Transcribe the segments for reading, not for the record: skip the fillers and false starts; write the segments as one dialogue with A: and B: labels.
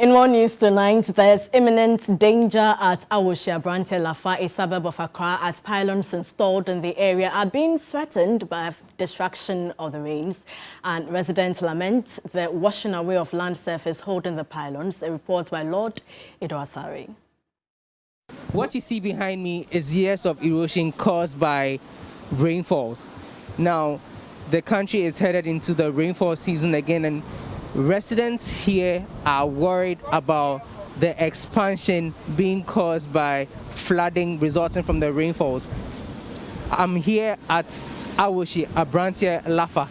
A: In more news tonight, there's imminent danger at Awoshie, Lafa, a suburb of Accra, as pylons installed in the area are being threatened by destruction of the rains. And residents lament the washing away of land surface holding the pylons. A report by Lord Awoshie.
B: What you see behind me is years of erosion caused by rainfalls. Now, the country is headed into the rainfall season again, and residents here are worried about the expansion being caused by flooding resulting from the rainfalls. I'm here at Awoshie, Lafa,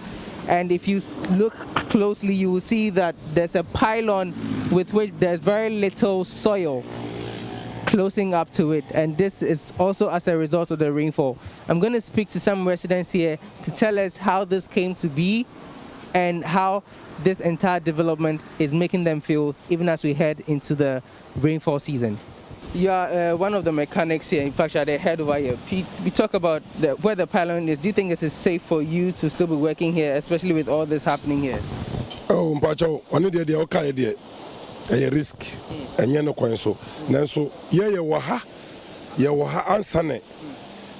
B: and if you look closely, you will see that there's a pylon with which there's very little soil closing up to it, and this is also as a result of the rainfall. I'm going to speak to some residents here to tell us how this came to be and how this entire development is making them feel even as we head into the rainfall season. You are one of the mechanics here. In fact, you are the head over here. We talk about where the pylon is. Do you think it is safe for you to still be working here, especially with all this happening here?
C: Oh, Mpacho, one day the okay idea. A risk, and you know, so Nanso, yeah, you waha answer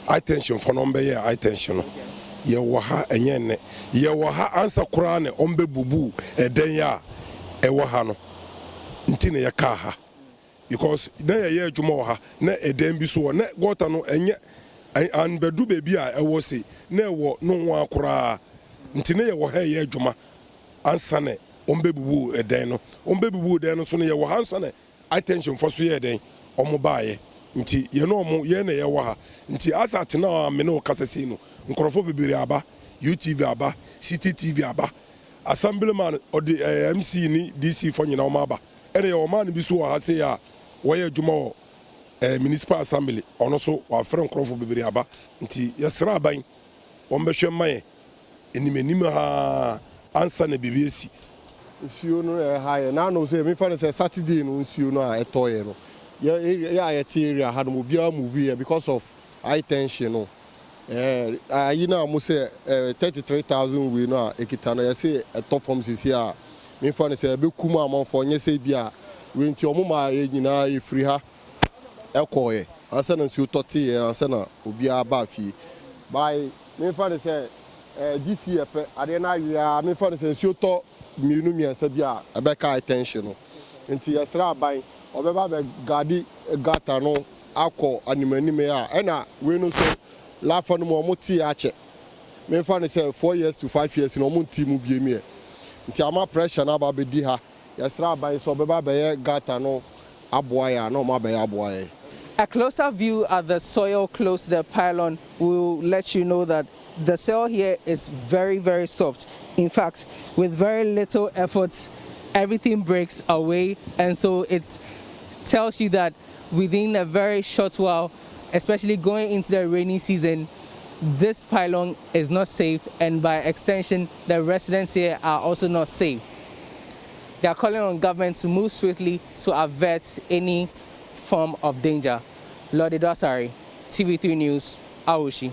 C: attention for number, yeah, attention. You waha and yen, you waha answer Kurane, ombe bubu, a denya, a wahano, Ntina yakaha. Because there ye jumoha, ne a dembiso, ne gotano, and yet, and bedu baby, I was say, ne wo no one kura, Ntina waha ye juma, answer. Ombebu edeno ombebu deno so ne ye wo hanso ne attention for so ye den omobaye nti ye no mo ye na ye wo ha nti asat na me no kasese no nkrofo bibiri aba UTV aba CCTV aba assemblyman or the MC ni DC for nyina omaba ene ye o man bi so ha se ya wo ye dwuma municipal assembly ono so wa frɛ nkrofo bibiri aba nti ye sra aban wo mbehwe man enimenim ha ansa na bibiesi
D: nsuo no high na no say me fa say Saturday no nsuo no a etoye no yeah area had mo bia movie here because of high tension no you know mo say 33,000 we no ekita no say top form sisi a me fa say be kuma amanfo nye say bia we nti omo ma nyina e free ha ekoye ansa na nsuo tote ansa na obi aba fi by me fa say this year ade na ya me fa say nsuo to minu miensa bia abeka attention no nti yesra aban obeba be gadi gata no akọ animanime a na we no so lafa no mo ti ache me fa ne say 4 years to 5 years no mo ti mu bie mi nti ama pressure na ba be di ha yesra aban so obeba be gata no aboya no ma be aboya.
B: A closer view at the soil close to the pylon will let you know that the soil here is very, very soft. In fact, with very little efforts, everything breaks away, and so it tells you that within a very short while, especially going into the rainy season, this pylon is not safe, and by extension, the residents here are also not safe. They are calling on government to move swiftly to avert any form of danger. Lord Awoshie, TV3 News, Awoshie.